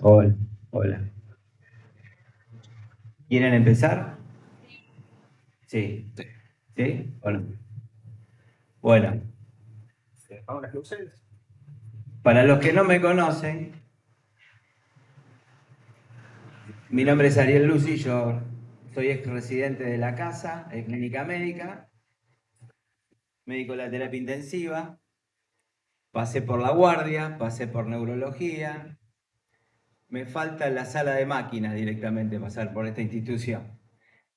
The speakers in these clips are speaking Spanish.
Hola, hola. ¿Quieren empezar? Sí. ¿Sí? Bueno. Bueno, Apagamos las luces. para los que no me conocen, mi nombre es Ariel Lucy, yo soy ex residente de la casa, en clínica médica, médico de la terapia intensiva, pasé por la guardia, pasé por neurología, me falta la sala de máquinas directamente pasar por esta institución.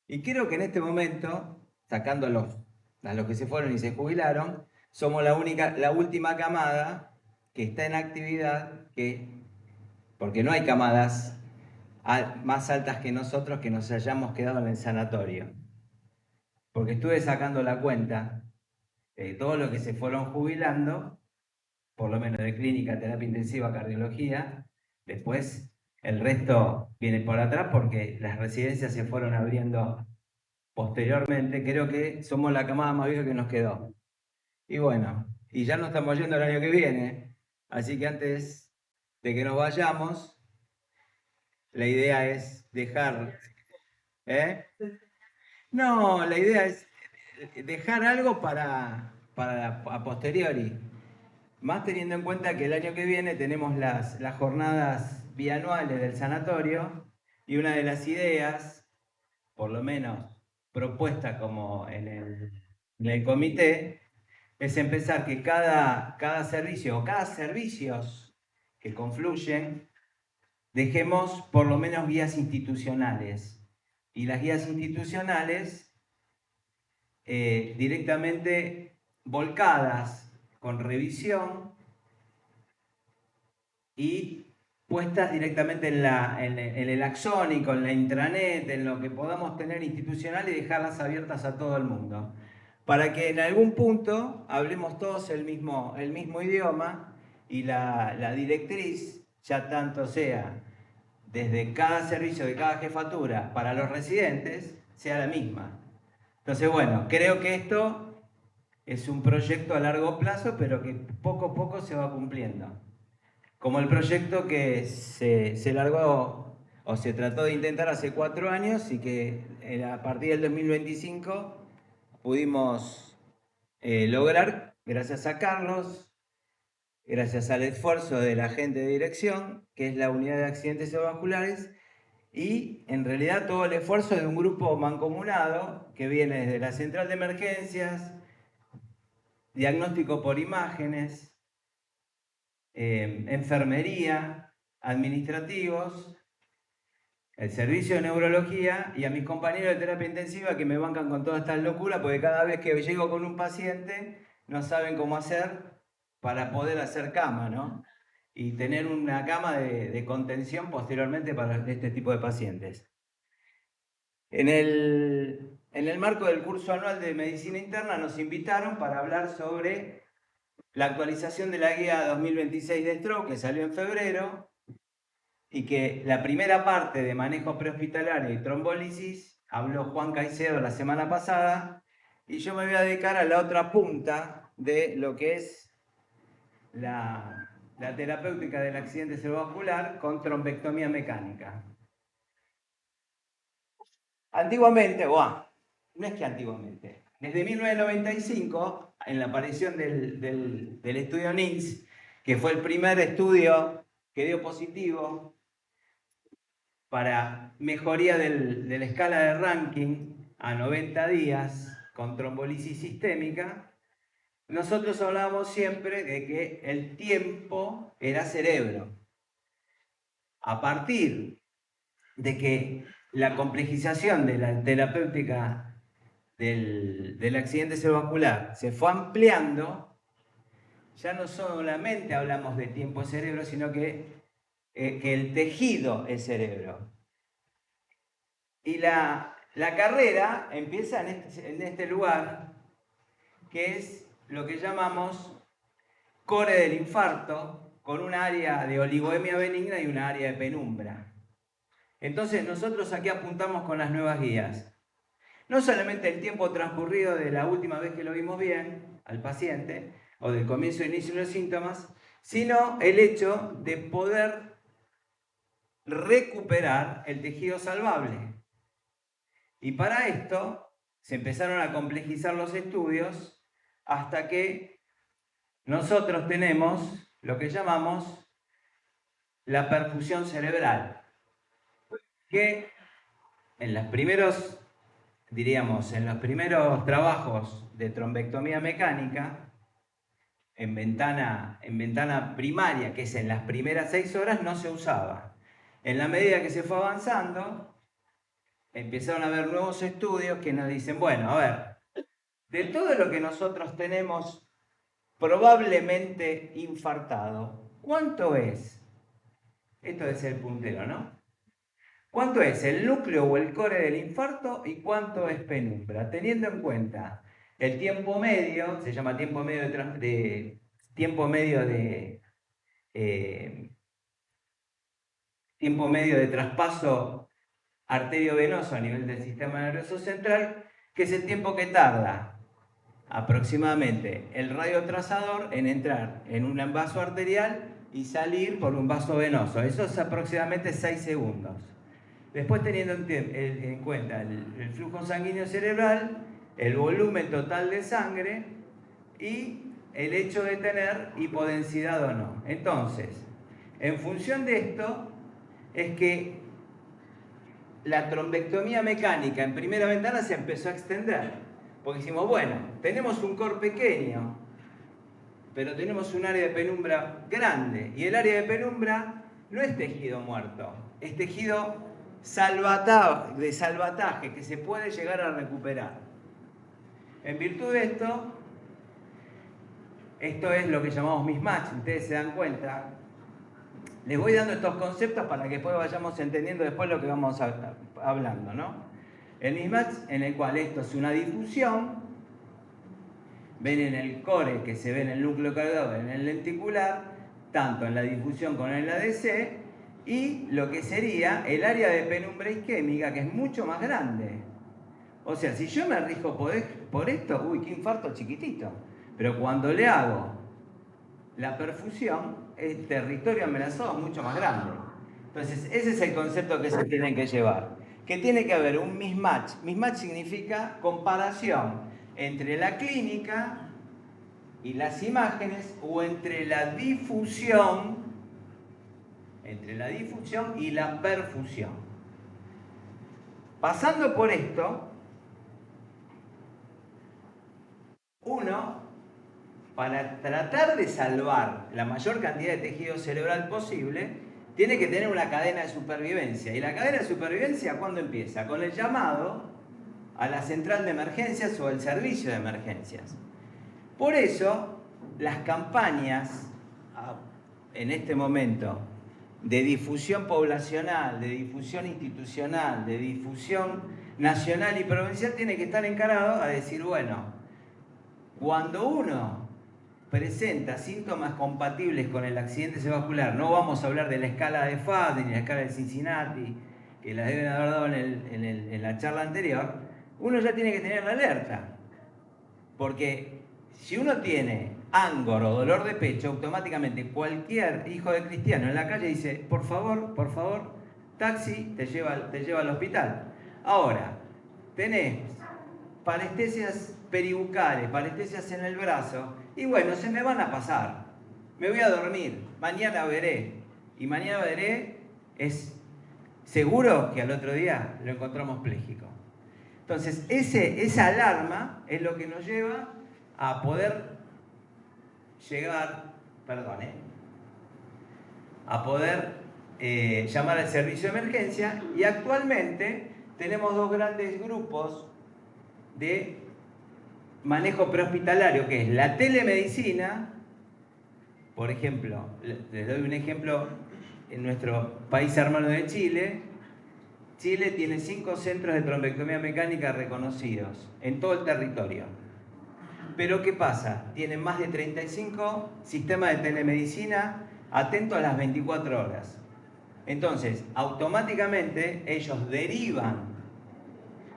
Y creo que en este momento, sacando a los que se fueron y se jubilaron, somos la última camada que está en actividad, porque no hay camadas más altas que nosotros que nos hayamos quedado en el sanatorio. Porque estuve sacando la cuenta de todos los que se fueron jubilando, por lo menos de clínica, terapia intensiva, cardiología. Después el resto viene por atrás porque las residencias se fueron abriendo posteriormente. Creo que somos la camada más vieja que nos quedó. Y bueno, y ya nos estamos yendo el año que viene. Así que antes de que nos vayamos, la idea es dejar... ¿eh? No, la idea es dejar algo para a posteriori. Más teniendo en cuenta que el año que viene tenemos las jornadas bianuales del sanatorio y una de las ideas, por lo menos propuesta como en el comité, es empezar que cada servicio o cada servicios que confluyen, dejemos por lo menos guías institucionales. Y las guías institucionales directamente volcadas con revisión y puestas directamente en el axónico, en la intranet, en lo que podamos tener institucional y dejarlas abiertas a todo el mundo. Para que en algún punto hablemos todos el mismo idioma y la directriz, ya tanto sea desde cada servicio de cada jefatura para los residentes, sea la misma. Entonces, bueno, creo que esto es un proyecto a largo plazo, pero que poco a poco se va cumpliendo. Como el proyecto que se largó o se trató de intentar hace 4 años y que a partir del 2025 pudimos lograr, gracias a Carlos, gracias al esfuerzo de la gente de dirección, que es la unidad de accidentes cerebrovasculares, y en realidad todo el esfuerzo de un grupo mancomunado que viene desde la central de emergencias, diagnóstico por imágenes, enfermería, administrativos, el servicio de neurología y a mis compañeros de terapia intensiva que me bancan con todas estas locuras, porque cada vez que llego con un paciente no saben cómo hacer para poder hacer cama, ¿no? Y tener una cama de contención posteriormente para este tipo de pacientes. En el marco del curso anual de medicina interna nos invitaron para hablar sobre la actualización de la guía 2026 de stroke que salió en febrero y que la primera parte de manejo prehospitalario y trombólisis habló Juan Caicedo la semana pasada y yo me voy a dedicar a la otra punta de lo que es la terapéutica del accidente cerebrovascular con trombectomía mecánica. Antiguamente, no es que antiguamente, desde 1995, en la aparición del estudio NINS, que fue el primer estudio que dio positivo para mejoría de la escala de ranking a 90 días con trombolisis sistémica, nosotros hablábamos siempre de que el tiempo era cerebro. A partir de que la complejización de la terapéutica del accidente cerebrovascular se fue ampliando, ya no solamente hablamos de tiempo cerebro, sino que el tejido es cerebro. Y la carrera empieza en este lugar, que es lo que llamamos core del infarto, con un área de oligoemia benigna y un área de penumbra. Entonces nosotros aquí apuntamos con las nuevas guías. No solamente el tiempo transcurrido de la última vez que lo vimos bien al paciente, o del comienzo e inicio de los síntomas, sino el hecho de poder recuperar el tejido salvable. Y para esto se empezaron a complejizar los estudios hasta que nosotros tenemos lo que llamamos la perfusión cerebral, que en los primeros trabajos de trombectomía mecánica, en ventana primaria, que es en las primeras 6 horas, no se usaba. En la medida que se fue avanzando, empezaron a haber nuevos estudios que nos dicen, bueno, a ver, de todo lo que nosotros tenemos probablemente infartado, ¿cuánto es? Esto es el puntero, ¿no? ¿Cuánto es el núcleo o el core del infarto y cuánto es penumbra? Teniendo en cuenta el tiempo medio, se llama tiempo medio de traspaso arteriovenoso a nivel del sistema nervioso central, que es el tiempo que tarda aproximadamente el radiotrazador en entrar en un vaso arterial y salir por un vaso venoso. Eso es aproximadamente 6 segundos. Después, teniendo en cuenta el flujo sanguíneo cerebral, el volumen total de sangre y el hecho de tener hipodensidad o no. Entonces, en función de esto, es que la trombectomía mecánica en primera ventana se empezó a extender. Porque decimos, bueno, tenemos un core pequeño, pero tenemos un área de penumbra grande. Y el área de penumbra no es tejido muerto, es tejido de salvataje que se puede llegar a recuperar. En virtud de esto es lo que llamamos mismatch. Ustedes se dan cuenta. Les voy dando estos conceptos para que después vayamos entendiendo después lo que vamos hablando, ¿no? El mismatch, en el cual esto es una difusión, ven en el core que se ve en el núcleo cardiaco, en el lenticular, tanto en la difusión como en el ADC, y lo que sería el área de penumbra isquémica, que es mucho más grande. O sea, si yo me rijo por esto, uy, qué infarto chiquitito. Pero cuando le hago la perfusión, el territorio amenazado es mucho más grande. Entonces, ese es el concepto que se tienen que llevar. Que tiene que haber un mismatch. Mismatch significa comparación entre la clínica y las imágenes, o entre la difusión y la perfusión. Pasando por esto, uno, para tratar de salvar la mayor cantidad de tejido cerebral posible, tiene que tener una cadena de supervivencia. ¿Y la cadena de supervivencia cuándo empieza? Con el llamado a la central de emergencias o al servicio de emergencias. Por eso, las campañas, en este momento, de difusión poblacional, de difusión institucional, de difusión nacional y provincial, tiene que estar encarado a decir, bueno, cuando uno presenta síntomas compatibles con el accidente cerebrovascular, no vamos a hablar de la escala de Fad ni la escala de Cincinnati, que la deben haber dado en la charla anterior, uno ya tiene que tener la alerta. Porque si uno tiene ángor o dolor de pecho, automáticamente cualquier hijo de cristiano en la calle dice, por favor, taxi, te lleva al hospital. Ahora, tenés parestesias peribucales, parestesias en el brazo, y bueno, se me van a pasar. Me voy a dormir, mañana veré. Y mañana veré es seguro que al otro día lo encontramos pléjico. Entonces, esa alarma es lo que nos lleva a poder llamar al servicio de emergencia, y actualmente tenemos 2 grandes grupos de manejo prehospitalario, que es la telemedicina. Por ejemplo, les doy un ejemplo, en nuestro país hermano de Chile. Chile tiene 5 centros de trombectomía mecánica reconocidos en todo el territorio. Pero ¿qué pasa? Tienen más de 35 sistemas de telemedicina atentos a las 24 horas. Entonces, automáticamente ellos derivan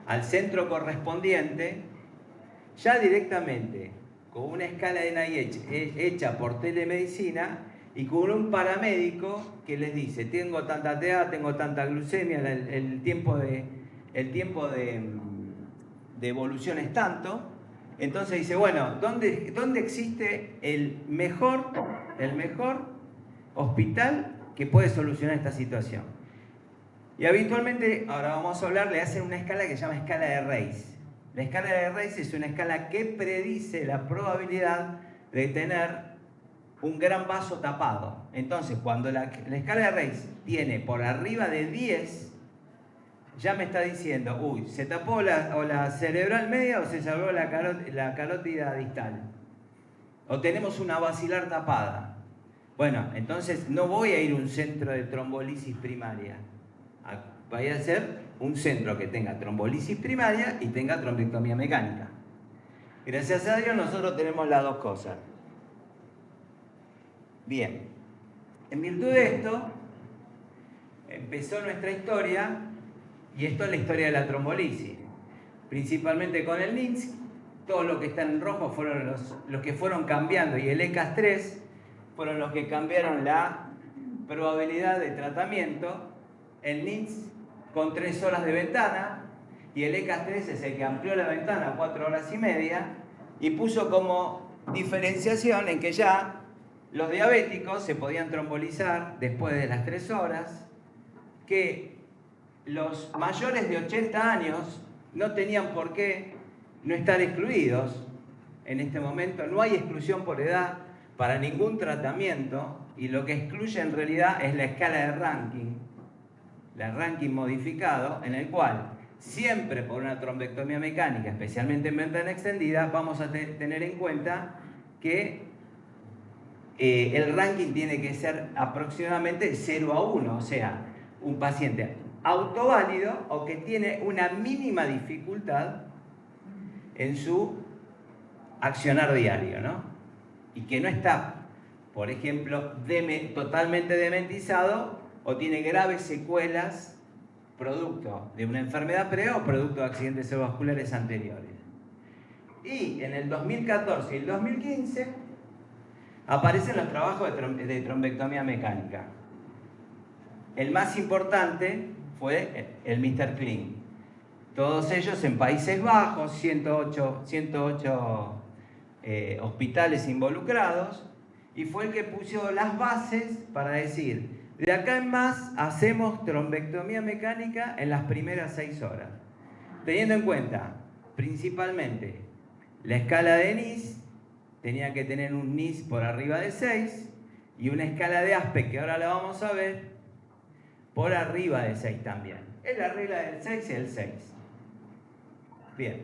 al centro correspondiente ya directamente con una escala de NIH hecha por telemedicina, y con un paramédico que les dice, tengo tanta TA, tengo tanta glucemia, el tiempo de evolución es tanto. Entonces dice, bueno, ¿dónde existe el mejor hospital que puede solucionar esta situación? Y habitualmente, ahora vamos a hablar, le hacen una escala que se llama escala de Reis. La escala de Reis es una escala que predice la probabilidad de tener un gran vaso tapado. Entonces, cuando la escala de Reis tiene por arriba de 10, ya me está diciendo, uy, se tapó la cerebral media o se salvó la carótida distal. O tenemos una basilar tapada. Bueno, entonces no voy a ir a un centro de trombolisis primaria. Vaya a ser un centro que tenga trombolisis primaria y tenga trombectomía mecánica. Gracias a Dios nosotros tenemos las dos cosas. Bien, en virtud de esto, empezó nuestra historia, y esto es la historia de la trombolisis. Principalmente con el NINS, todos los que están en rojo fueron los que fueron cambiando, y el ECAS-3 fueron los que cambiaron la probabilidad de tratamiento. El NINS con 3 horas de ventana, y el ECAS-3 es el que amplió la ventana a 4 horas y media, y puso como diferenciación en que ya los diabéticos se podían trombolizar después de las 3 horas, que los mayores de 80 años no tenían por qué no estar excluidos. En este momento no hay exclusión por edad para ningún tratamiento, y lo que excluye en realidad es la escala de ranking, el ranking modificado, en el cual siempre por una trombectomía mecánica, especialmente en ventana extendida, vamos a tener en cuenta que el ranking tiene que ser aproximadamente 0 a 1, o sea, un paciente autoválido o que tiene una mínima dificultad en su accionar diario, ¿no? Y que no está, por ejemplo, totalmente dementizado o tiene graves secuelas producto de una enfermedad previa o producto de accidentes cerebrovasculares anteriores. Y en el 2014 y el 2015 aparecen los trabajos de trombectomía mecánica. El más importante fue el Mr. Clean. Todos ellos en Países Bajos, 108 hospitales involucrados, y fue el que puso las bases para decir, de acá en más hacemos trombectomía mecánica en las primeras 6 horas. Teniendo en cuenta, principalmente, la escala de NIS, tenía que tener un NIS por arriba de 6, y una escala de ASPE, que ahora la vamos a ver, por arriba de 6 también. Es la regla del 6 y el 6. Bien.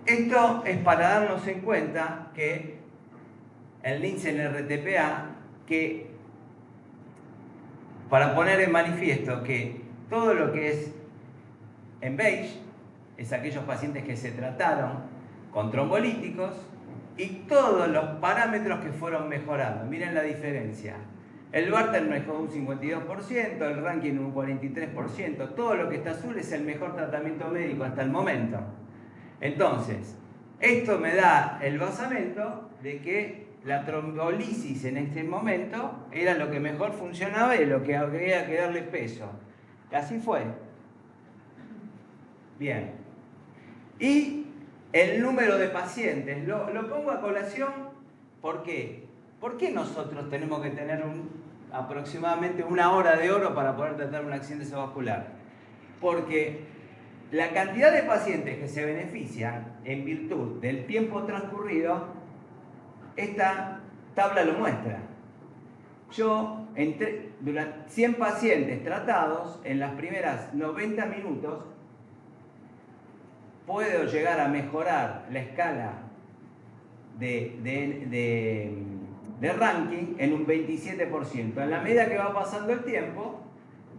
Esto es para darnos en cuenta que el NINS en el RTPA, que para poner en manifiesto que todo lo que es en beige es aquellos pacientes que se trataron con trombolíticos, y todos los parámetros que fueron mejorando. Miren la diferencia. El Barter mejoró un 52%, el ranking un 43%. Todo lo que está azul es el mejor tratamiento médico hasta el momento. Entonces, esto me da el basamento de que la trombolisis en este momento era lo que mejor funcionaba y lo que habría que darle peso. Y así fue. Bien. Y el número de pacientes, lo pongo a colación, ¿por qué? ¿Por qué nosotros tenemos que tener aproximadamente 1 hora de oro para poder tratar un accidente cerebrovascular? Porque la cantidad de pacientes que se benefician en virtud del tiempo transcurrido, esta tabla lo muestra. Yo, durante 100 pacientes tratados, en las primeras 90 minutos, puedo llegar a mejorar la escala de ranking en un 27%. En la medida que va pasando el tiempo,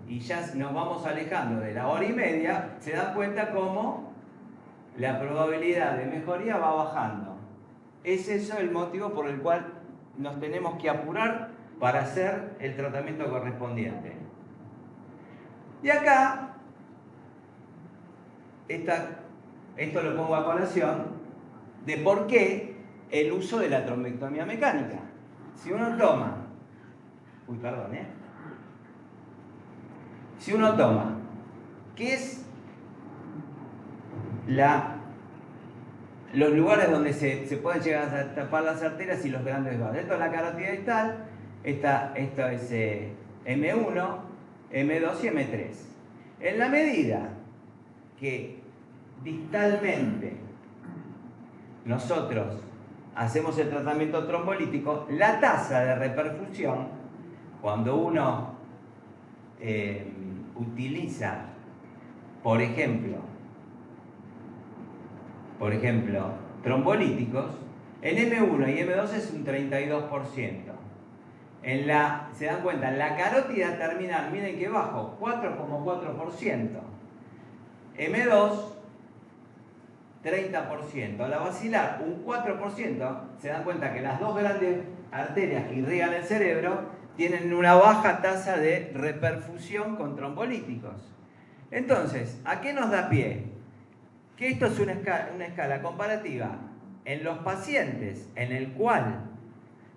y ya nos vamos alejando de la hora y media, se dan cuenta cómo la probabilidad de mejoría va bajando. Es eso el motivo por el cual nos tenemos que apurar para hacer el tratamiento correspondiente. Y acá, esto lo pongo a colación de por qué el uso de la trombectomía mecánica. Si uno toma, perdón, si uno toma, ¿qué es los lugares donde se pueden llegar a tapar las arterias y los grandes vasos? Esto es la carótida distal, esto es M1, M2 y M3. En la medida que distalmente nosotros hacemos el tratamiento trombolítico, la tasa de reperfusión, cuando uno utiliza, por ejemplo, trombolíticos, en M1 y M2 es un 32%. Se dan cuenta, en la carótida terminal, miren que bajo, 4,4%. M2, 30%. La basilar, un 4%. Se dan cuenta que las dos grandes arterias que irrigan el cerebro tienen una baja tasa de reperfusión con trombolíticos. Entonces, ¿a qué nos da pie? Que esto es una escala comparativa en los pacientes en el cual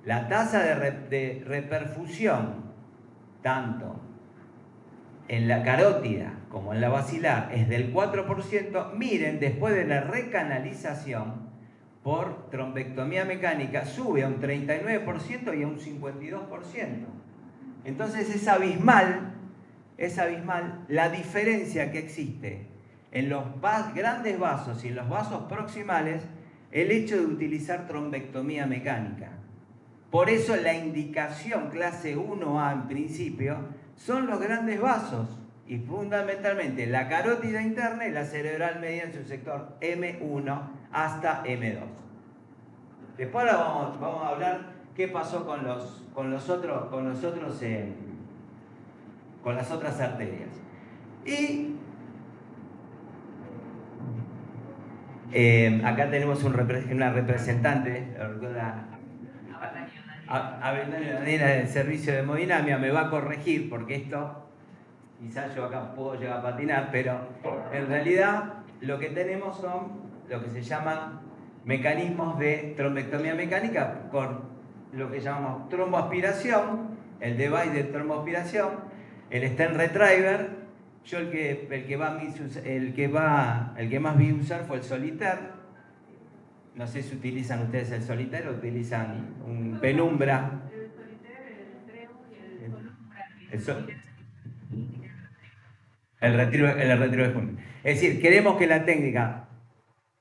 la tasa de reperfusión, tanto en la carótida como en la basilar, es del 4%, miren, después de la recanalización por trombectomía mecánica, sube a un 39% y a un 52%. Entonces es abismal la diferencia que existe en los grandes vasos y en los vasos proximales, el hecho de utilizar trombectomía mecánica. Por eso la indicación clase 1A en principio son los grandes vasos y fundamentalmente la carótida interna y la cerebral media en su sector M1 hasta M2. Después ahora vamos a hablar qué pasó con las otras arterias. Y acá tenemos una representante, Avenida del servicio de hemodinamia, me va a corregir porque esto, quizás yo acá puedo llegar a patinar, pero en realidad lo que tenemos son lo que se llaman mecanismos de trombectomía mecánica con lo que llamamos tromboaspiración, el device de tromboaspiración, el stent retriever. Yo el que más vi usar fue el Solitaire. No sé si utilizan ustedes el Solitaire o utilizan un Penumbra. El Retriever es punto. Es decir, queremos que la técnica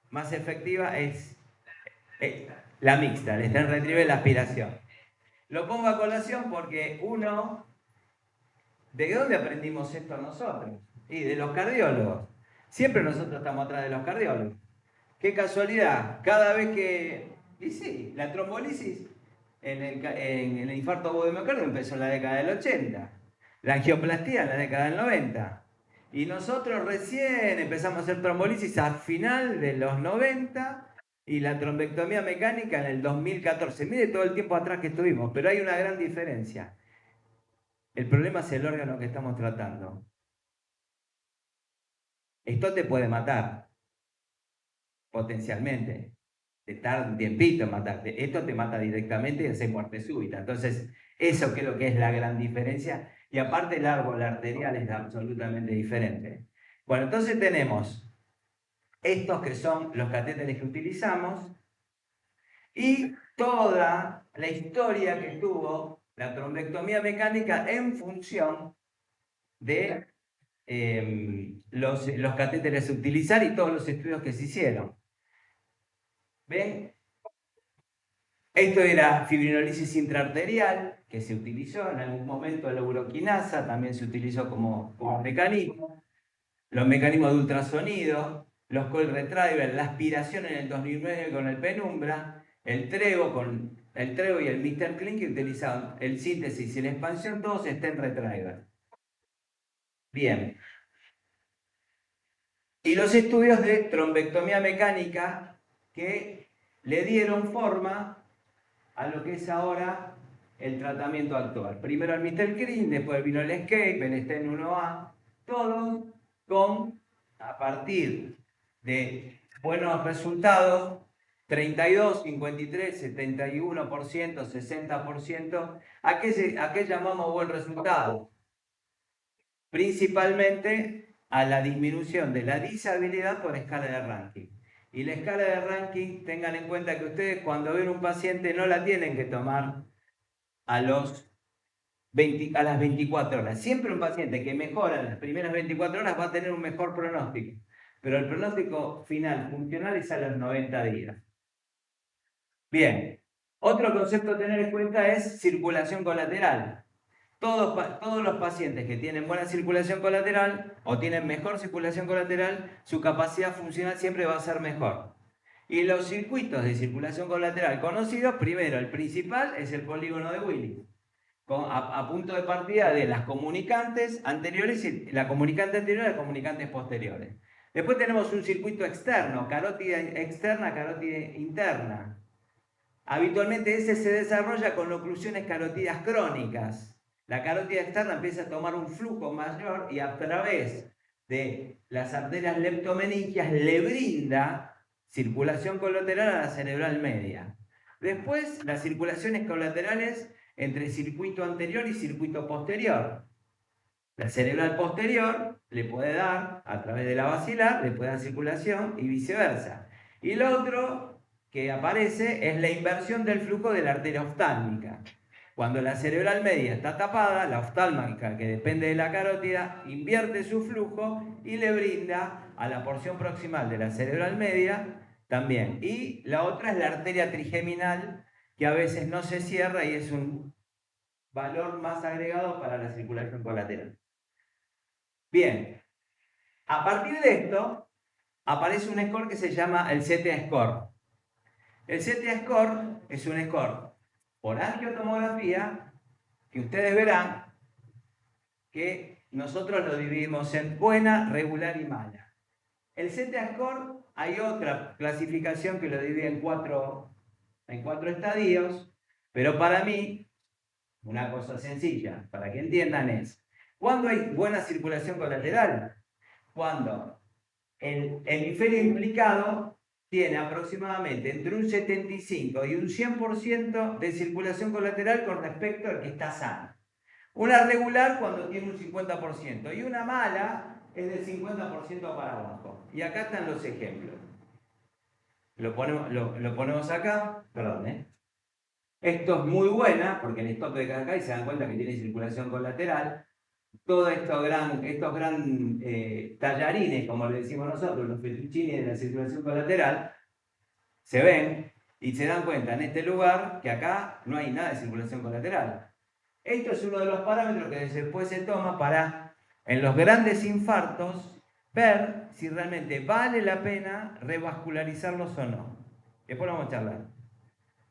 más efectiva es la mixta, el stent retriever y la aspiración. Lo pongo a colación porque ¿de dónde aprendimos esto nosotros? Y de los cardiólogos. Siempre nosotros estamos atrás de los cardiólogos. Qué casualidad, cada vez que... Y sí, la trombolisis en el infarto agudo de miocardio empezó en la década del 80. La angioplastía en la década del 90. Y nosotros recién empezamos a hacer trombolisis a final de los 90 y la trombectomía mecánica en el 2014. Mire todo el tiempo atrás que estuvimos, pero hay una gran diferencia. El problema es el órgano que estamos tratando. Esto te puede matar, potencialmente. Te tarda un tiempito en matarte. Esto te mata directamente y hace muerte súbita. Entonces, eso creo que es la gran diferencia. Y aparte el árbol arterial es absolutamente diferente. Bueno, entonces tenemos estos que son los catéteres que utilizamos y toda la historia que tuvo la trombectomía mecánica en función de los catéteres a utilizar y todos los estudios que se hicieron. ¿Ven? Esto era fibrinolisis intraarterial, que se utilizó en algún momento, la uroquinasa también se utilizó como mecanismo. Los mecanismos de ultrasonido, los coil retriever, la aspiración en el 2009 con el Penumbra, el Trevo y el Mr. Clean que utilizaban el síntesis y la expansión, todos stent retriever. Bien. Y los estudios de trombectomía mecánica que le dieron forma a lo que es ahora el tratamiento actual. Primero el Mr. Clean, después vino el Escape, el Stent 1A, todos a partir de buenos resultados 32, 53, 71%, 60%. ¿A qué llamamos buen resultado? Principalmente a la disminución de la disabilidad por escala de ranking. Y la escala de ranking, tengan en cuenta que ustedes cuando ven un paciente no la tienen que tomar a las 24 horas. Siempre un paciente que mejora en las primeras 24 horas va a tener un mejor pronóstico. Pero el pronóstico final funcional es a los 90 días. Bien, otro concepto a tener en cuenta es circulación colateral. Todos los pacientes que tienen buena circulación colateral o tienen mejor circulación colateral, su capacidad funcional siempre va a ser mejor. Y los circuitos de circulación colateral conocidos, primero, el principal es el polígono de Willis, a punto de partida de las comunicantes anteriores, la comunicante anterior y las comunicantes posteriores. Después tenemos un circuito externo, carótida externa, carótida interna. Habitualmente ese se desarrolla con oclusiones carotidas crónicas. La carótida externa empieza a tomar un flujo mayor y a través de las arterias leptomeningias le brinda circulación colateral a la cerebral media. Después, las circulaciones colaterales entre circuito anterior y circuito posterior. La cerebral posterior le puede dar, a través de la basilar, le puede dar circulación y viceversa. Y lo otro que aparece es la inversión del flujo de la arteria oftálmica. Cuando la cerebral media está tapada, la oftálmica, que depende de la carótida, invierte su flujo y le brinda a la porción proximal de la cerebral media también. Y la otra es la arteria trigeminal, que a veces no se cierra y es un valor más agregado para la circulación colateral. Bien, a partir de esto aparece un score que se llama el CTA Score. El CTA Score es un score por angiotomografía que ustedes verán que nosotros lo dividimos en buena, regular y mala. El CTA Score, hay otra clasificación que lo divide en cuatro estadios, pero para mí, una cosa sencilla, para que entiendan es, ¿cuándo hay buena circulación colateral? Cuando el hemisferio implicado tiene aproximadamente entre un 75 y un 100% de circulación colateral con respecto al que está sano. Una regular cuando tiene un 50% y una mala es del 50% para abajo. Y acá están los ejemplos. Lo ponemos acá, perdón, Esto es muy buena porque el stop de acá y se dan cuenta que tiene circulación colateral. Todos estos gran tallarines, como le decimos nosotros, los fettuccini de la circulación colateral, se ven y se dan cuenta en este lugar que acá no hay nada de circulación colateral. Esto es uno de los parámetros que después se toma para, en los grandes infartos, ver si realmente vale la pena revascularizarlos o no. Después lo vamos a charlar.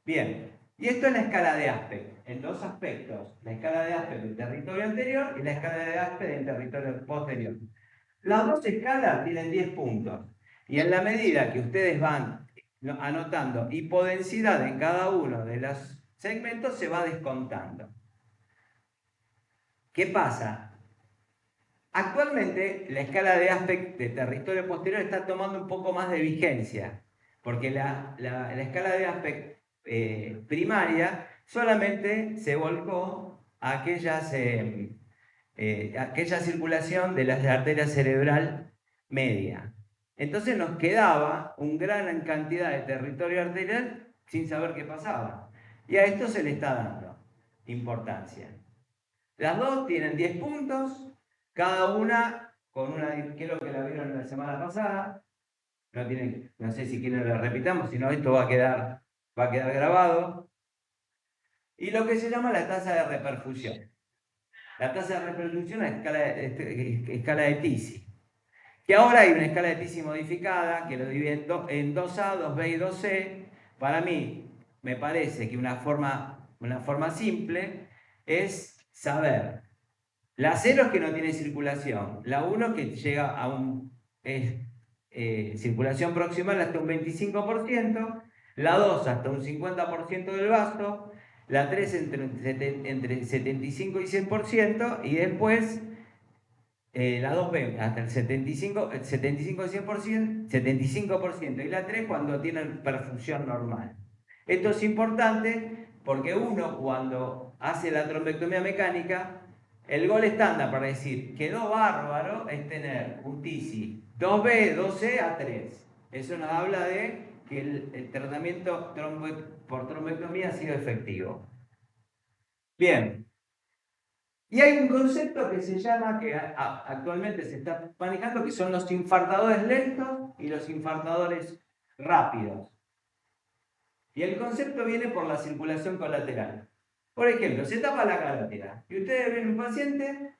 Bien, y esto es la escala de Aspect, en dos aspectos, la escala de Aspect del territorio anterior y la escala de Aspect del territorio posterior. Las dos escalas tienen 10 puntos, y en la medida que ustedes van anotando hipodensidad en cada uno de los segmentos, se va descontando. ¿Qué pasa? Actualmente la escala de Aspect de territorio posterior está tomando un poco más de vigencia, porque la escala de Aspect primaria solamente se volcó a aquella circulación de la arteria cerebral media. Entonces nos quedaba una gran cantidad de territorio arterial sin saber qué pasaba. Y a esto se le está dando importancia. Las dos tienen 10 puntos, cada una con una, creo que la vieron la semana pasada. No sé si quieren la repitamos, si no esto va a quedar grabado. Y lo que se llama la tasa de reperfusión. La tasa de reperfusión es escala de Tisi. Que ahora hay una escala de Tisi modificada que lo divide en 2A, 2B y 2C. Para mí, me parece que una forma simple es saber. La 0 es que no tiene circulación. La 1 que llega a circulación proximal hasta un 25%. La 2 hasta un 50% del vaso. La 3 entre 75 y 100%. Y después la 2B hasta el 75% y la 3 cuando tienen perfusión normal. Esto es importante porque uno cuando hace la trombectomía mecánica, el gol estándar para decir quedó bárbaro es tener un TISI 2B, 2C a 3. Eso nos habla de que el tratamiento por trombectomía ha sido efectivo. Bien. Y hay un concepto que se llama, que actualmente se está manejando, que son los infartadores lentos y los infartadores rápidos. Y el concepto viene por la circulación colateral. Por ejemplo, se tapa la carótida y ustedes ven un paciente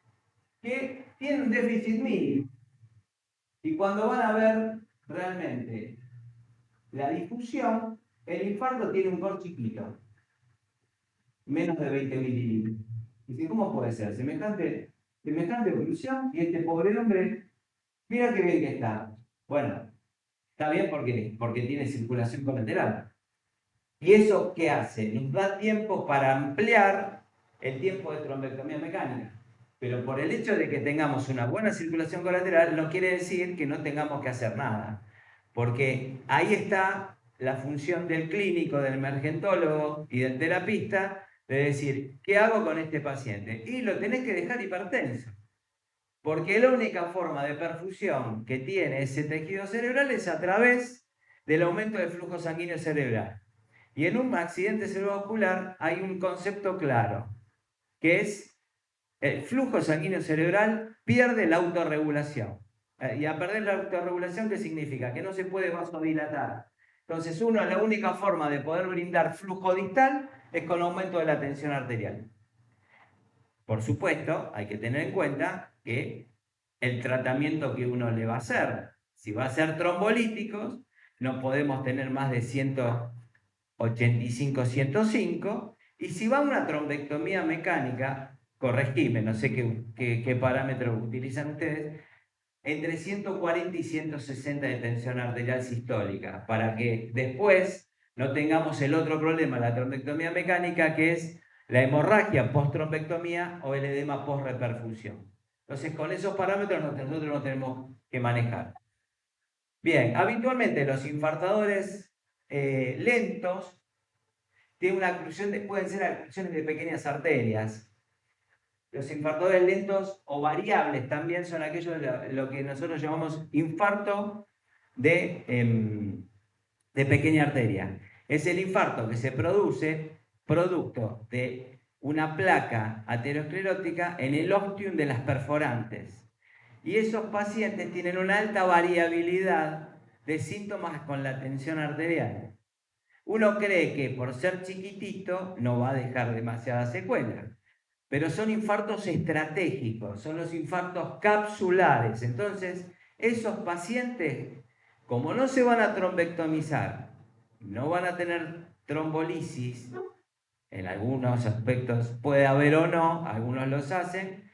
que tiene un déficit mínimo. Y cuando van a ver realmente la difusión, el infarto tiene un cor chiquito, menos de 20 mililitros. Y dice, ¿cómo puede ser? Semejante evolución y este pobre hombre, mira qué bien que está. Bueno, está bien porque tiene circulación colateral. ¿Y eso qué hace? Nos da tiempo para ampliar el tiempo de trombectomía mecánica. Pero por el hecho de que tengamos una buena circulación colateral, no quiere decir que no tengamos que hacer nada. Porque ahí está la función del clínico, del emergentólogo y del terapista, de decir, ¿qué hago con este paciente? Y lo tenés que dejar hipertenso. Porque la única forma de perfusión que tiene ese tejido cerebral es a través del aumento del flujo sanguíneo cerebral. Y en un accidente cerebrovascular hay un concepto claro, que es el flujo sanguíneo cerebral pierde la autorregulación. Y a perder la autorregulación, ¿qué significa? Que no se puede vasodilatar. Entonces, la única forma de poder brindar flujo distal es con aumento de la tensión arterial. Por supuesto, hay que tener en cuenta que el tratamiento que uno le va a hacer, si va a ser trombolíticos, no podemos tener más de 185, 105, y si va a una trombectomía mecánica, corregime, no sé qué parámetros utilizan ustedes, entre 140 y 160 de tensión arterial sistólica, para que después no tengamos el otro problema, la trombectomía mecánica, que es la hemorragia post-trombectomía o el edema post-reperfusión. Entonces, con esos parámetros nosotros no tenemos que manejar. Bien, habitualmente los infartadores lentos tienen una oclusión pueden ser oclusiones de pequeñas arterias. Los infartadores lentos o variables también son aquellos lo que nosotros llamamos infarto de pequeña arteria. Es el infarto que se produce producto de una placa aterosclerótica en el ostium de las perforantes. Y esos pacientes tienen una alta variabilidad de síntomas con la tensión arterial. Uno cree que por ser chiquitito no va a dejar demasiadas secuelas, pero son infartos estratégicos, son los infartos capsulares. Entonces, esos pacientes, como no se van a trombectomizar, no van a tener trombolisis, en algunos aspectos puede haber o no, algunos los hacen,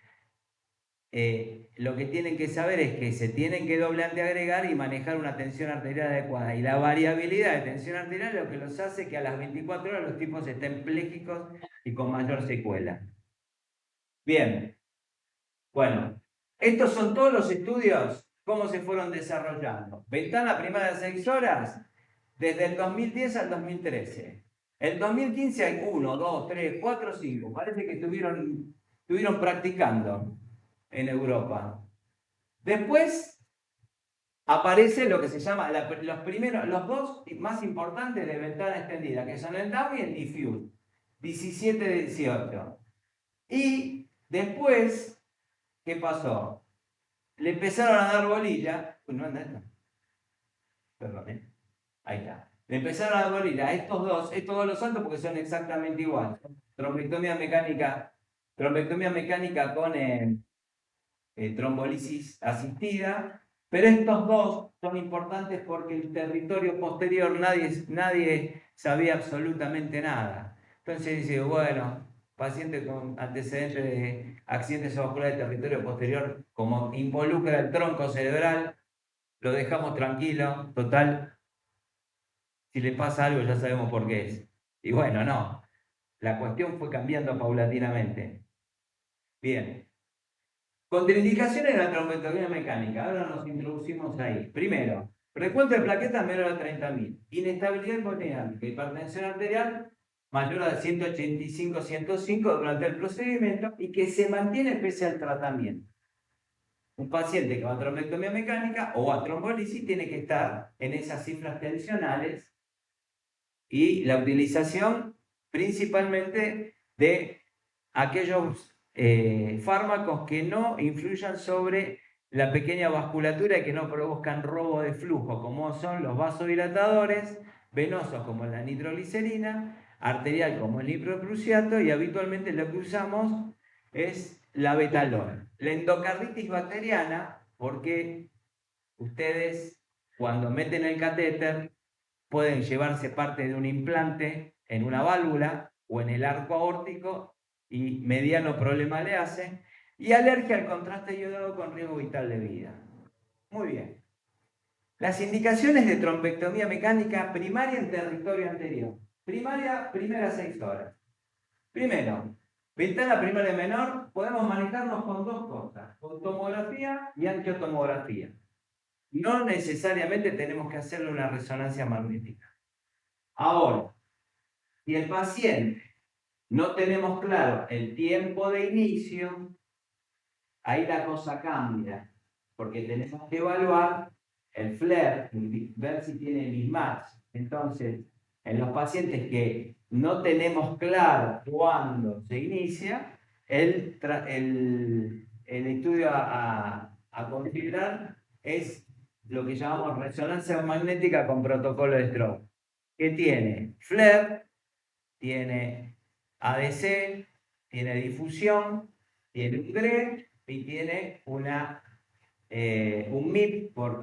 lo que tienen que saber es que se tienen que doblante agregar y manejar una tensión arterial adecuada. Y la variabilidad de tensión arterial es lo que los hace que a las 24 horas los tipos estén plégicos y con mayor secuela. Bien, bueno, estos son todos los estudios, cómo se fueron desarrollando. Ventana primaria de 6 horas, desde el 2010 al 2013. El 2015 hay 1, 2, 3, 4, 5. Parece que estuvieron practicando en Europa. Después aparece lo que se llama los dos más importantes de ventana extendida, que son el DAO y el Diffuse, 17 de 18. Y después, ¿qué pasó? Le empezaron a dar bolilla. No anda esto. Perdón, ahí está. Le empezaron a dar bolilla a estos dos los saltos porque son exactamente iguales. Trombectomía mecánica con trombolisis asistida. Pero estos dos son importantes porque el territorio posterior nadie sabía absolutamente nada. Entonces dice, bueno, paciente con antecedentes de accidentes vasculares de territorio posterior, como involucra el tronco cerebral, lo dejamos tranquilo, total, si le pasa algo ya sabemos por qué es. Y bueno, no, la cuestión fue cambiando paulatinamente. Bien. Contraindicaciones de la trombectomía mecánica. Ahora nos introducimos ahí. Primero, recuento de plaquetas menor a 30.000. Inestabilidad hemodinámica, hipertensión arterial mayor a 185-105 durante el procedimiento y que se mantiene pese al tratamiento. Un paciente que va a trombectomía mecánica o a trombólisis tiene que estar en esas cifras tensionales y la utilización principalmente de aquellos fármacos que no influyan sobre la pequeña vasculatura y que no provocan robo de flujo, como son los vasodilatadores, venosos como la nitroglicerina, arterial como el nitroprusiato y habitualmente lo que usamos es la betalol. La endocarditis bacteriana, porque ustedes cuando meten el catéter pueden llevarse parte de un implante en una válvula o en el arco aórtico y mediano problema le hacen, y alergia al contraste iodado con riesgo vital de vida. Muy bien. Las indicaciones de trombectomía mecánica primaria en territorio anterior. Primaria, primeras 6 horas. Primero, ventana primaria menor, podemos manejarnos con dos cosas, con tomografía y angiotomografía. No necesariamente tenemos que hacerle una resonancia magnética. Ahora, si el paciente no tenemos claro el tiempo de inicio, ahí la cosa cambia, porque tenemos que evaluar el flare, ver si tiene mismatch. Entonces, en los pacientes que no tenemos claro cuándo se inicia, el estudio a considerar es lo que llamamos resonancia magnética con protocolo de Stroke, que tiene flare, tiene ADC, tiene difusión, tiene un GRE y tiene un MIP por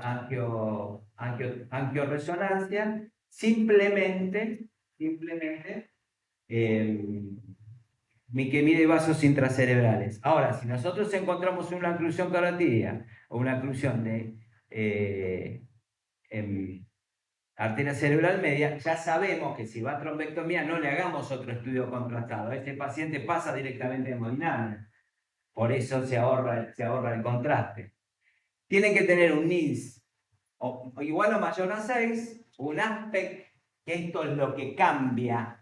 angioresonancia, simplemente que mide vasos intracerebrales. Ahora, si nosotros encontramos una oclusión carotidia o una oclusión de arteria cerebral media, ya sabemos que si va a trombectomía no le hagamos otro estudio contrastado. Este paciente pasa directamente a hemodinamia. Por eso se ahorra el contraste. Tienen que tener un NILS igual o mayor a 6, un aspect, que esto es lo que cambia.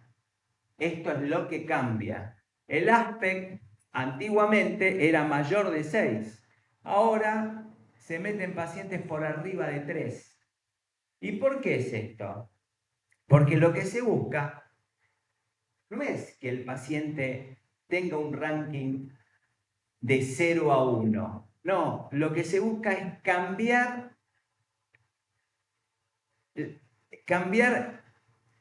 Esto es lo que cambia. El aspect antiguamente era mayor de 6. Ahora se meten pacientes por arriba de 3. ¿Y por qué es esto? Porque lo que se busca no es que el paciente tenga un ranking de 0 a 1. No, lo que se busca es cambiar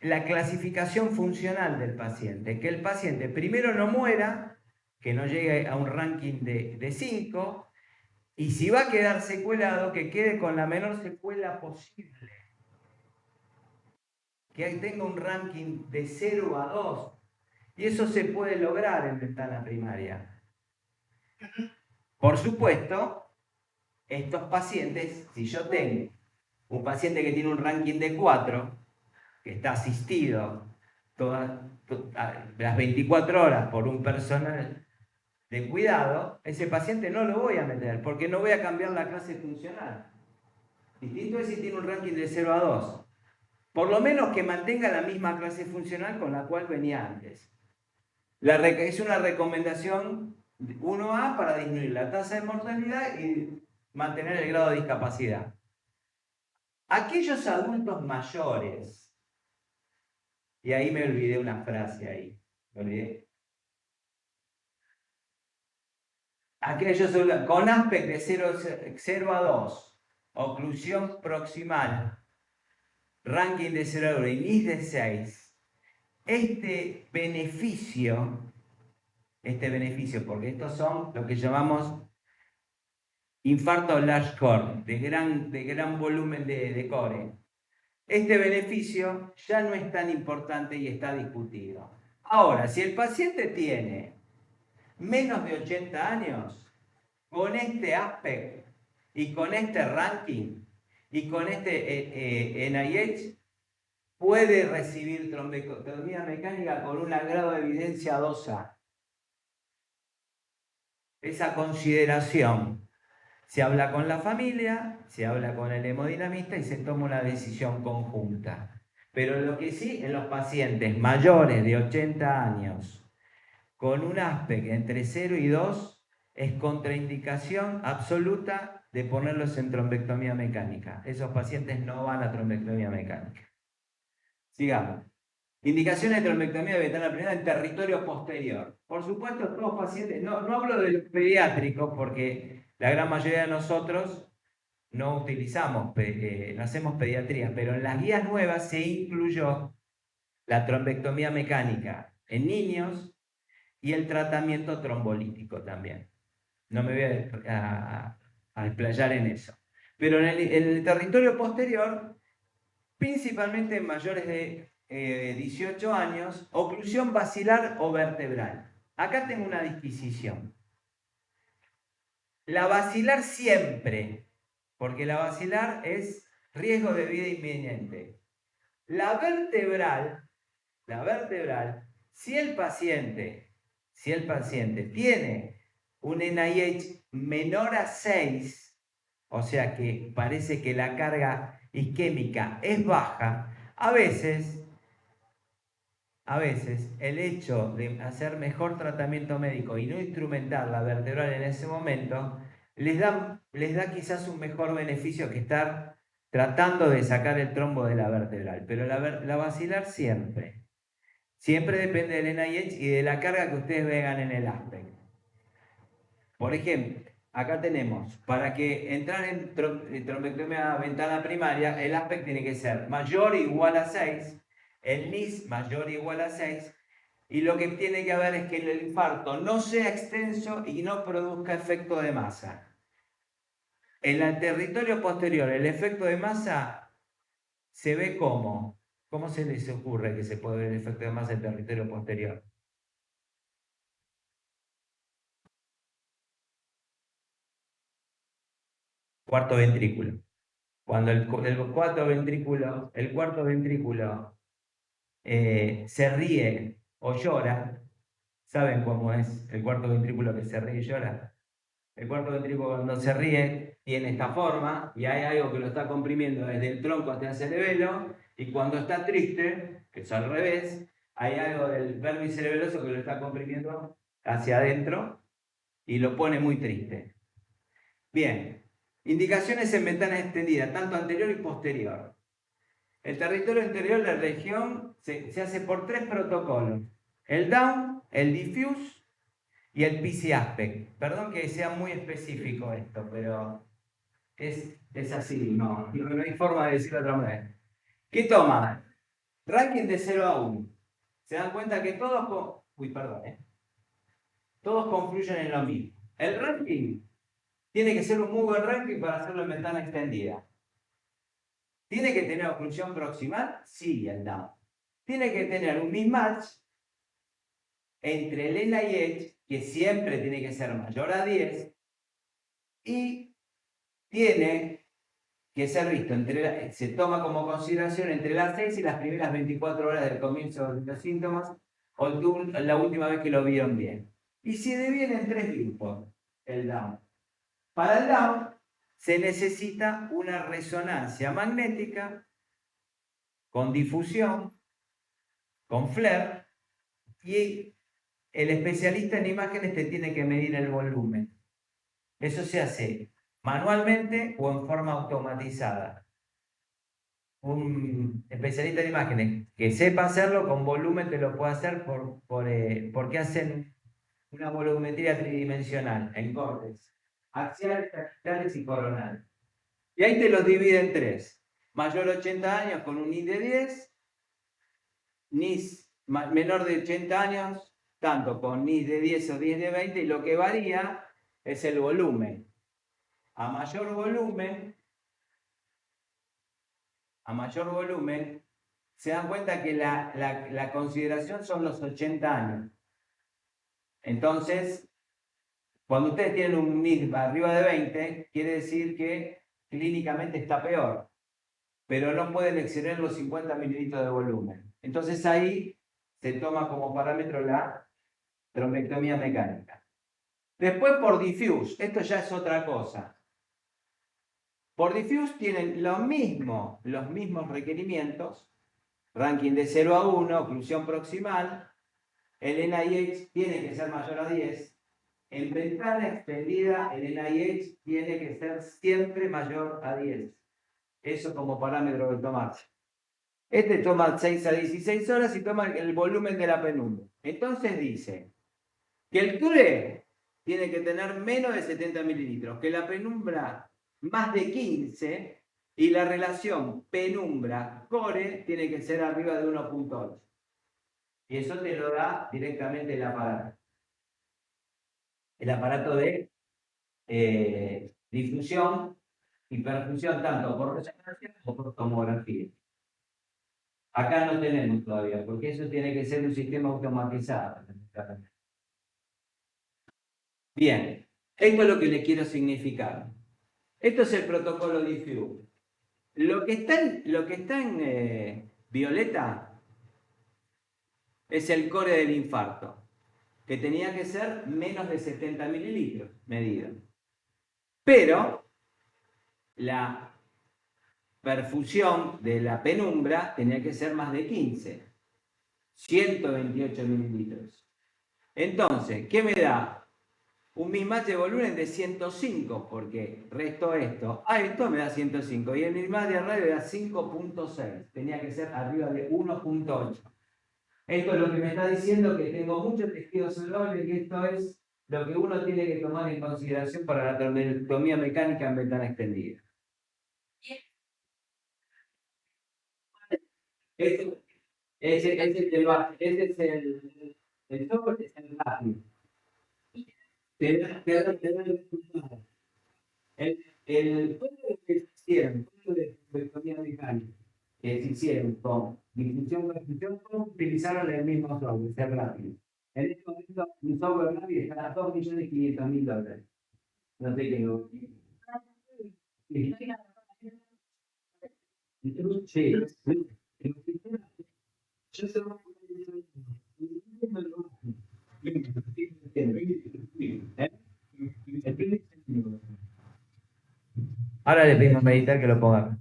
la clasificación funcional del paciente. Que el paciente primero no muera, que no llegue a un ranking de 5, y si va a quedar secuelado, que quede con la menor secuela posible. Que tenga un ranking de 0 a 2. Y eso se puede lograr en ventana primaria. Por supuesto, estos pacientes, si yo tengo un paciente que tiene un ranking de 4, que está asistido las 24 horas por un personal de cuidado, ese paciente no lo voy a meter porque no voy a cambiar la clase funcional. Distinto es si tiene un ranking de 0 a 2. Por lo menos que mantenga la misma clase funcional con la cual venía antes. Es una recomendación 1A para disminuir la tasa de mortalidad y mantener el grado de discapacidad. Aquellos adultos mayores, y ahí me olvidé una frase ahí, me olvidé. Aquellos con aspect de 0 a 2, oclusión proximal, ranking de 0 a 1 y NIS de 6, este beneficio, porque estos son lo que llamamos infarto large core, de gran volumen de core. Este beneficio ya no es tan importante y está discutido. Ahora, si el paciente tiene menos de 80 años, con este aspect y con este ranking y con este NIH, puede recibir trombectomía mecánica con un grado de evidencia 2A. esa consideración. Se habla con la familia, se habla con el hemodinamista y se toma una decisión conjunta. Pero lo que sí, en los pacientes mayores de 80 años, con un ASPEC entre 0 y 2, es contraindicación absoluta de ponerlos en trombectomía mecánica. Esos pacientes no van a trombectomía mecánica. Sigamos. Indicaciones de trombectomía de ventana primaria en territorio posterior. Por supuesto, todos pacientes, no hablo de los pediátricos porque la gran mayoría de nosotros no utilizamos, no hacemos pediatría, pero en las guías nuevas se incluyó la trombectomía mecánica en niños y el tratamiento trombolítico también. No me voy a explayar en eso. Pero en el territorio posterior, principalmente en mayores de 18 años, oclusión basilar o vertebral. Acá tengo una disquisición. La basilar siempre, porque la basilar es riesgo de vida inminente. La vertebral, si el paciente tiene un NIH menor a 6, o sea que parece que la carga isquémica es baja, a veces el hecho de hacer mejor tratamiento médico y no instrumentar la vertebral en ese momento, les da quizás un mejor beneficio que estar tratando de sacar el trombo de la vertebral. Pero la basilar siempre. Siempre depende del NIH y de la carga que ustedes vean en el ASPEC. Por ejemplo, acá tenemos, para que entrar en trombectomía ventana primaria, el ASPEC tiene que ser mayor o igual a 6, el NIS mayor o igual a 6, y lo que tiene que haber es que el infarto no sea extenso y no produzca efecto de masa. En el territorio posterior, el efecto de masa se ve como. ¿Cómo se les ocurre que se puede ver el efecto de masa en el territorio posterior? Cuarto ventrículo. Cuando el cuarto ventrículo se ríe o llora, ¿saben cómo es el cuarto ventrículo que se ríe y llora? El cuarto ventrículo cuando se ríe tiene esta forma y hay algo que lo está comprimiendo desde el tronco hasta el cerebelo, y cuando está triste, que es al revés, hay algo del vértice cerebeloso que lo está comprimiendo hacia adentro y lo pone muy triste. Bien, indicaciones en ventana extendida, tanto anterior y posterior. El territorio interior de la región se hace por 3 protocolos: el Down, el Diffuse y el PC Aspect. Perdón que sea muy específico esto, pero es así, no hay forma de decirlo de otra manera. ¿Qué toma? Ranking de 0 a 1. Se dan cuenta que todos confluyen en lo mismo. El ranking tiene que ser un muy buen ranking para hacerlo en ventana extendida. ¿Tiene que tener oclusión proximal? Sí, el Down. Tiene que tener un mismatch entre el NIH, que siempre tiene que ser mayor a 10, y tiene que ser visto se toma como consideración entre las 6 y las primeras 24 horas del comienzo de los síntomas, o la última vez que lo vieron bien. Y se divide en 3 grupos, el Down. Para el Down se necesita una resonancia magnética con difusión, con flare, y el especialista en imágenes te tiene que medir el volumen. Eso se hace manualmente o en forma automatizada. Un especialista en imágenes que sepa hacerlo con volumen te lo puede hacer porque hacen una volumetría tridimensional en cortes axiales, sagitales y coronales. Y ahí te los divide en 3. Mayor de 80 años con un NIS de 10, NIS menor de 80 años, tanto con NIS de 10 o 10 de 20, y lo que varía es el volumen. A mayor volumen, se dan cuenta que la consideración son los 80 años. Entonces, cuando ustedes tienen un NIS arriba de 20, quiere decir que clínicamente está peor, pero no pueden exceder los 50 mililitros de volumen. Entonces ahí se toma como parámetro la trombectomía mecánica. Después por diffuse, esto ya es otra cosa. Por diffuse tienen los mismos requerimientos, ranking de 0 a 1, oclusión proximal, el NIH tiene que ser mayor a 10, en ventana extendida el NIH tiene que ser siempre mayor a 10. Eso como parámetro de tomarse. Este toma 6 a 16 horas y toma el volumen de la penumbra. Entonces dice que el core tiene que tener menos de 70 mililitros, que la penumbra más de 15 y la relación penumbra-core tiene que ser arriba de 1.8. Y eso te lo da directamente el aparato. El aparato de difusión y perfusión tanto por resonancia como por tomografía. Acá no tenemos todavía, porque eso tiene que ser un sistema automatizado. Bien, esto es lo que le quiero significar. Esto es el protocolo diffuse. Lo que está en violeta es el core del infarto, que tenía que ser menos de 70 mililitros medido. Pero la perfusión de la penumbra tenía que ser más de 15, 128 mililitros. Entonces, ¿qué me da? Un mismatch de volumen de 105, porque resto esto. Esto me da 105. Y el mismatch de radio da 5.6. Tenía que ser arriba de 1.8. Esto es lo que me está diciendo que tengo mucho tejido saludable, que esto es lo que uno tiene que tomar en consideración para la trombectomía mecánica en ventana extendida. Ese es el software, es el rápido. Te da el resultado. El código que se hicieron, el código de trombectomía mecánica, que se hicieron con difusión, todos utilizaron el mismo software, es el rápido. En este momento, un software rápido está a $2.500.000. No sé qué no. Sí. Sí. Yo sé Ahora le pedimos meditar que lo ponga.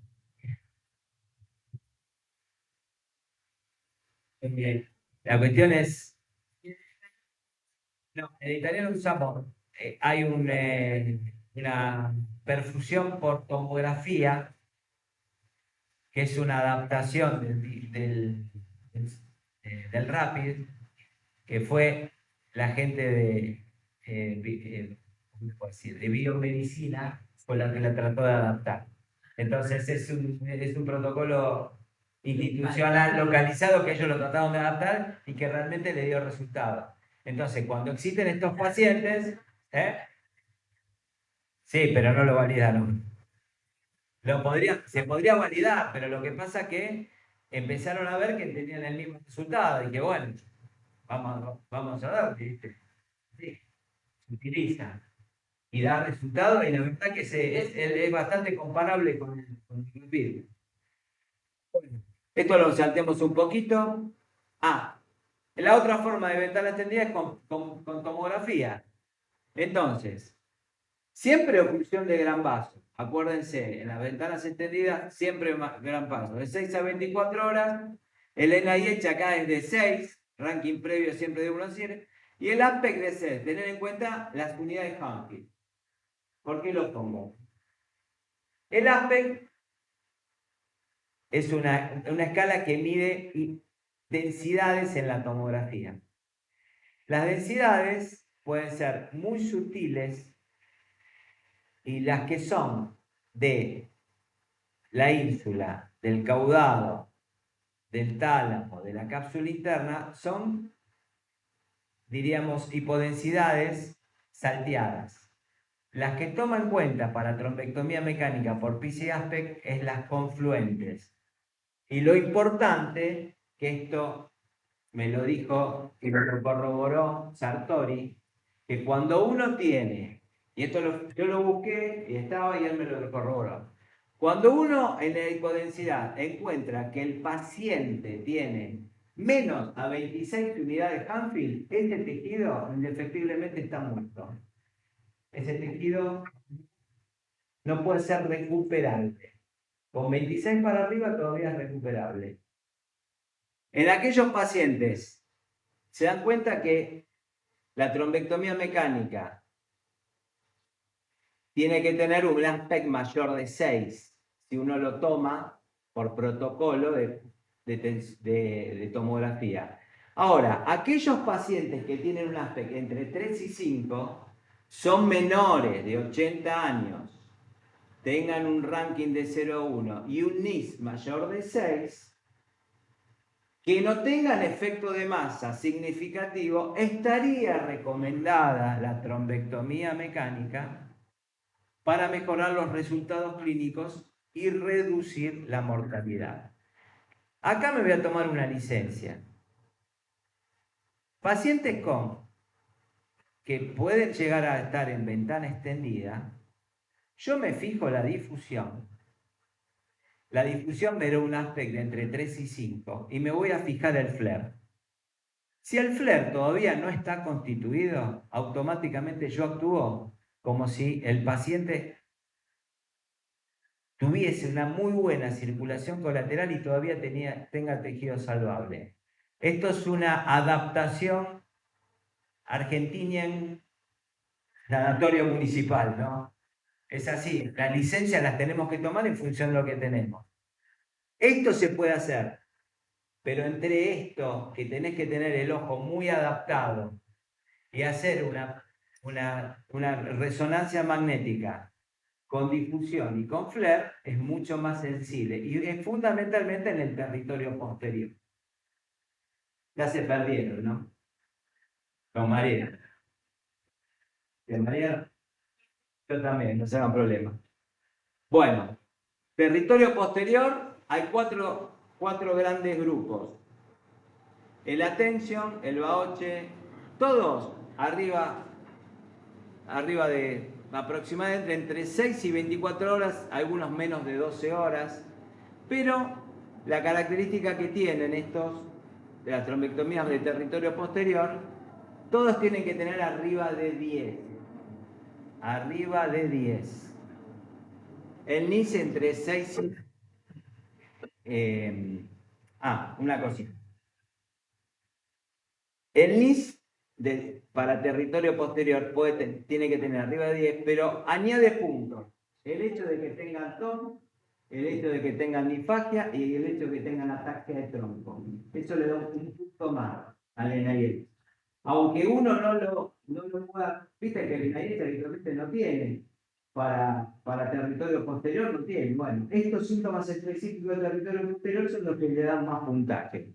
La cuestión es, no, en italiano usamos, hay una perfusión por tomografía, que es una adaptación del RAPID, que fue la gente ¿cómo puedo decir? De biomedicina, fue la que la trató de adaptar. Entonces es un protocolo institucional localizado que ellos lo trataron de adaptar y que realmente le dio resultado. Entonces, cuando existen estos pacientes, sí, pero no lo validaron. Se podría validar, pero lo que pasa es que empezaron a ver que tenían el mismo resultado y que bueno, vamos a dar, ¿viste? Sí, se utiliza y da resultados y la verdad que es bastante comparable con el virus. Bueno, esto lo saltemos un poquito. La otra forma de ventana extendida es con tomografía. Entonces, siempre oclusión de gran vaso. Acuérdense, en las ventanas extendidas siempre gran vaso. De 6 a 24 horas, el NIH acá es de 6, ranking previo siempre de 1 a 100, y el ASPEC de 6. Tener en cuenta las unidades Hanfield. ¿Por qué lo pongo? El ASPEC es una escala que mide densidades en la tomografía. Las densidades pueden ser muy sutiles y las que son de la ínsula, del caudado, del tálamo, de la cápsula interna, son, diríamos, hipodensidades salteadas. Las que toma en cuenta para trombectomía mecánica por PCI-ASPEC es las confluentes. Y lo importante, que esto me lo dijo y me lo corroboró Sartori, que cuando uno tiene, y esto yo lo busqué y estaba y él me lo corroboró, cuando uno en la hipodensidad encuentra que el paciente tiene menos a 26 unidades Hanfield, ese tejido indefectiblemente está muerto. ese tejido no puede ser recuperable. Con 26 para arriba todavía es recuperable. En aquellos pacientes se dan cuenta que la trombectomía mecánica tiene que tener un aspecto mayor de 6 si uno lo toma por protocolo de tomografía. Ahora, aquellos pacientes que tienen un aspecto entre 3 y 5 son menores de 80 años, tengan un ranking de 0,1 y un NIS mayor de 6, que no tengan efecto de masa significativo, estaría recomendada la trombectomía mecánica para mejorar los resultados clínicos y reducir la mortalidad. Acá me voy a tomar una licencia. Pacientes que pueden llegar a estar en ventana extendida, yo me fijo la difusión. La difusión me da un aspecto entre 3 y 5 y me voy a fijar el flare. Si el flare todavía no está constituido, automáticamente yo actúo como si el paciente tuviese una muy buena circulación colateral y todavía tenga tejido salvable. Esto es una adaptación Argentinian sanatorio municipal, ¿no? Es así, las licencias las tenemos que tomar en función de lo que tenemos. Esto se puede hacer, pero entre esto que tenés que tener el ojo muy adaptado y hacer una resonancia magnética con difusión y con flare es mucho más sensible y es fundamentalmente en el territorio posterior. Ya se perdieron, ¿no? Con María. ¿Con María? Yo también, no se hagan problema. Bueno, territorio posterior hay cuatro grandes grupos. El Attention, el Baoche, todos arriba de aproximadamente entre 6 y 24 horas, algunos menos de 12 horas, pero la característica que tienen estos de las trombectomías de territorio posterior, todos tienen que tener arriba de 10. Arriba de 10. El NIS entre 6 y... una cosita. El NIS para territorio posterior tiene que tener arriba de 10, pero añade puntos. El hecho de que tengan TON, el hecho de que tengan disfagia y el hecho de que tengan ataxia de tronco. Eso le da un punto más al NIH. Aunque uno no lo pueda, viste que el NIH habitualmente no tiene, para territorio posterior no tiene. Bueno, estos síntomas específicos del territorio posterior son los que le dan más puntaje.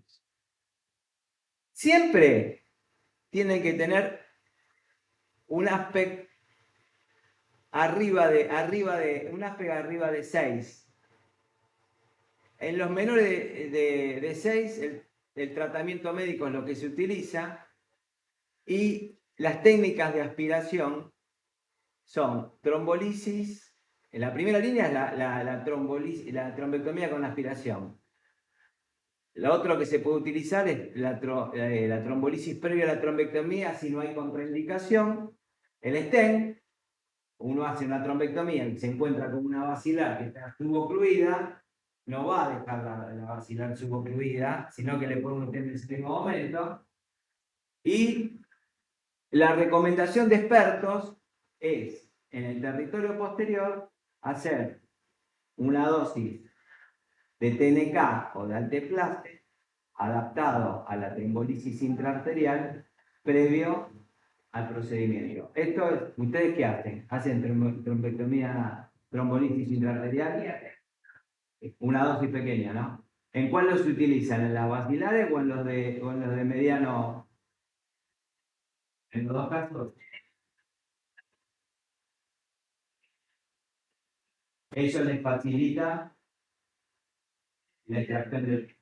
Siempre tienen que tener un aspecto arriba de 6. En los menores de 6, el tratamiento médico es lo que se utiliza y las técnicas de aspiración son trombolisis. En la primera línea es la trombectomía con aspiración. Lo otro que se puede utilizar es la trombolisis previa a la trombectomía si no hay contraindicación. El stent, uno hace una trombectomía y se encuentra con una basilar que está subocluida, no va a dejar la basilar subocluida, sino que le pone un stent en ese mismo momento. Y la recomendación de expertos es, en el territorio posterior, hacer una dosis de TNK o de alteplase adaptado a la trombolisis intraarterial previo al procedimiento. Esto es, ¿ustedes qué hacen? Hacen trombectomía, trombolisis intraarterial, una dosis pequeña, ¿no? ¿En cuál los utilizan? ¿En las basilares o en los de mediano? En los dos casos. Eso les facilita la extracción del...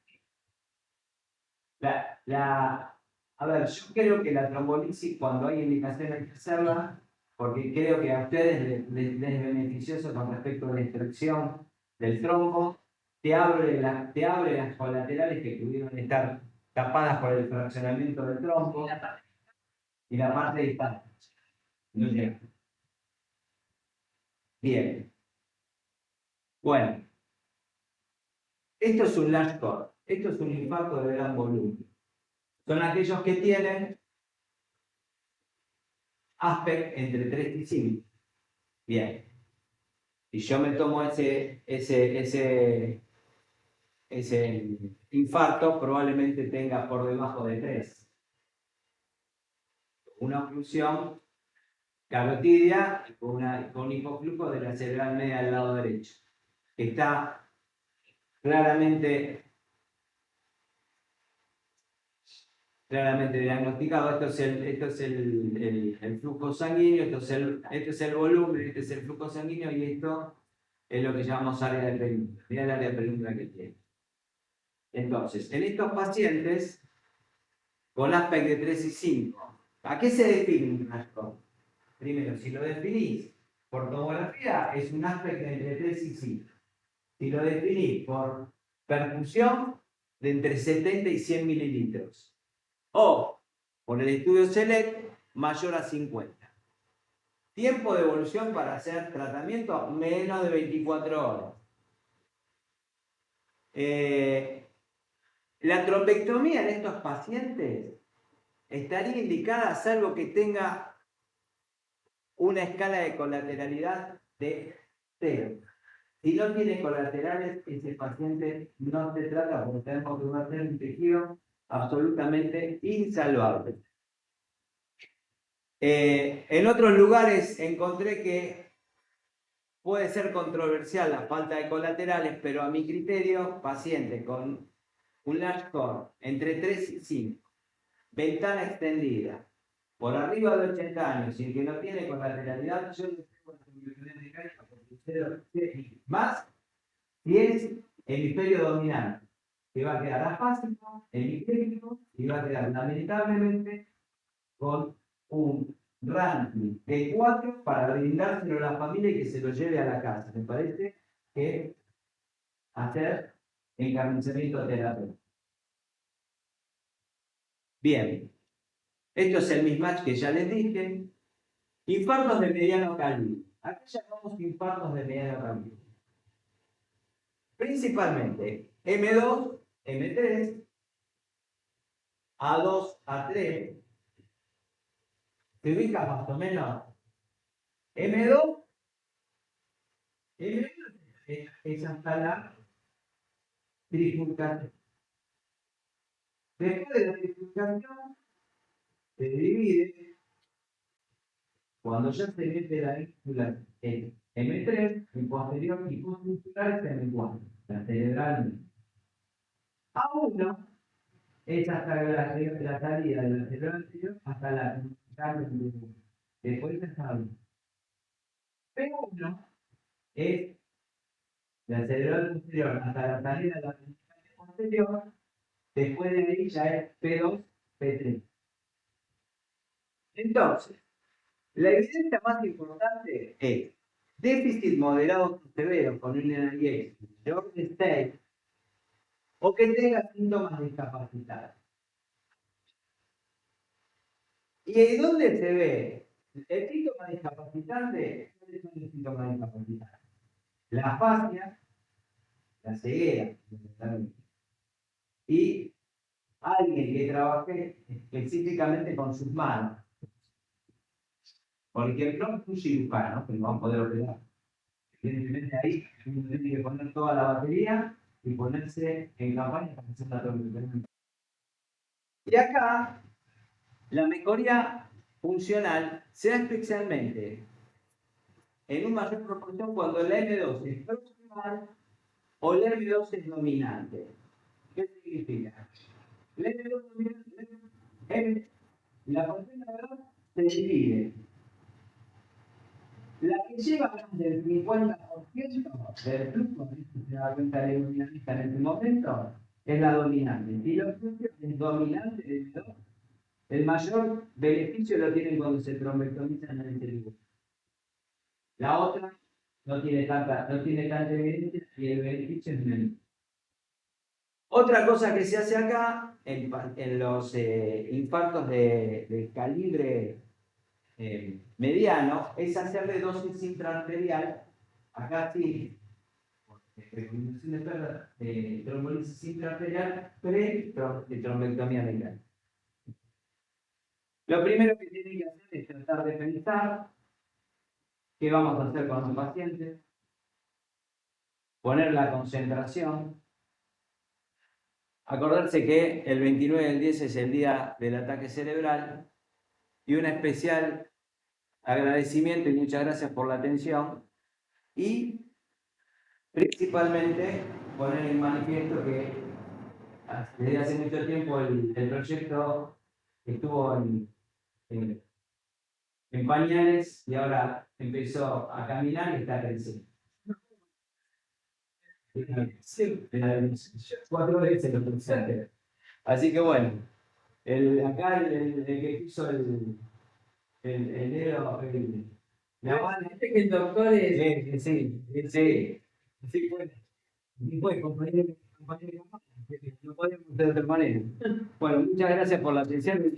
A ver, yo creo que la trombolisis, cuando hay indicación hay que hacerla, porque creo que a ustedes les es beneficioso con respecto a la extracción del trombo, te abre las colaterales que pudieron estar tapadas por el fraccionamiento del trombo y la parte distal. No llega. Bien. Bueno, esto es un large core. Esto es un infarto de gran volumen. Son aquellos que tienen aspect entre 3 y 5. Bien. Si yo me tomo ese infarto, probablemente tenga por debajo de 3. Una oclusión carotidia con un hipoflujo de la cerebral media del lado derecho. Está claramente diagnosticado. Esto es el flujo sanguíneo, este es el volumen, este es el flujo sanguíneo y esto es lo que llamamos área de penumbra. Mira el área de penumbra que tiene. Entonces, en estos pacientes con aspect de 3 y 5, ¿a qué se define un rasgo? Primero, si lo definís por tomografía, es un aspect entre 3 y 5. Si lo definís por perfusión, de entre 70 y 100 mililitros. O por el estudio SELECT, mayor a 50. Tiempo de evolución para hacer tratamiento, menos de 24 horas. La trombectomía en estos pacientes estaría indicada salvo que tenga una escala de colateralidad de 0. Si no tiene colaterales, ese paciente no se trata porque tenemos que hacer un tejido absolutamente insalvable. En otros lugares encontré que puede ser controversial la falta de colaterales, pero a mi criterio, paciente con un large core entre 3 y 5, ventana extendida, por arriba de 80 años y que no tiene colateralidad, yo le tengo la trombectomía mecánica porque usted más si es hemisferio dominante, que va a quedar afásico, hemisférico, y va a quedar lamentablemente con un ranking de 4 para brindárselo a la familia y que se lo lleve a la casa. Me parece que hacer encarnizamiento terapéutico. Bien, esto es el mismatch que ya les dije. Infartos de mediano calibre. Acá llamamos infartos de mediano calibre. Principalmente M2, M3, A2, A3. ¿Te ubicas más o menos? M2 es hasta la trifurcación. Después de la trifurcación, se divide cuando ya se mete la ínsula en M3, en posterior y postmuscular es M4, la cerebral. A1 es hasta la salida de la cerebral anterior hasta la trifurcación. Después está B. P1 es la cerebral posterior hasta la salida de la trifurcación posterior. Después de ahí ya es P2, P3. Entonces, la evidencia más importante es déficit moderado severo con un NIH de orden stage o que tenga síntomas discapacitados. ¿Y dónde se ve? El síntoma discapacitante, ¿cuáles son los síntomas discapacitantes? La afasia, la ceguera, y alguien que trabaje específicamente con sus manos. Por ejemplo, un cirujano, que no va a poder operar. Evidentemente ahí uno tiene que poner toda la batería y ponerse en campaña para hacer la tormenta. Y acá, la mejoría funcional se da especialmente en una mayor proporción cuando la M2 es proximal o la M2 es dominante. ¿Qué significa? La M2 dominante, la función de M2 se divide. La que lleva más del 50% del flujo, se da cuenta de dominante en este momento, es la dominante. Si los fluxos es dominante de M2, el mayor beneficio lo tienen cuando se trombectomizan en el cerebro. La otra no tiene tanta evidencia y el beneficio es menor. Otra cosa que se hace acá en los infartos de calibre mediano es hacerle dosis intraarterial acá sí, recomendación de perda, trombolisis intraarterial pre-trombectomía renal. Lo primero que tienen que hacer es tratar de pensar qué vamos a hacer con los pacientes, poner la concentración, acordarse que el 29 del 10 es el día del ataque cerebral y un especial agradecimiento y muchas gracias por la atención y principalmente poner en manifiesto que desde hace mucho tiempo el proyecto estuvo en pañales y ahora empezó a caminar y está creciendo. Sí, 4 veces lo pensé. Así que bueno, acá el que hizo el dedo, la mano, que el doctor es. sí, bueno. Y pues, compañero, no podemos hacer de otra manera. Bueno, muchas gracias por la atención.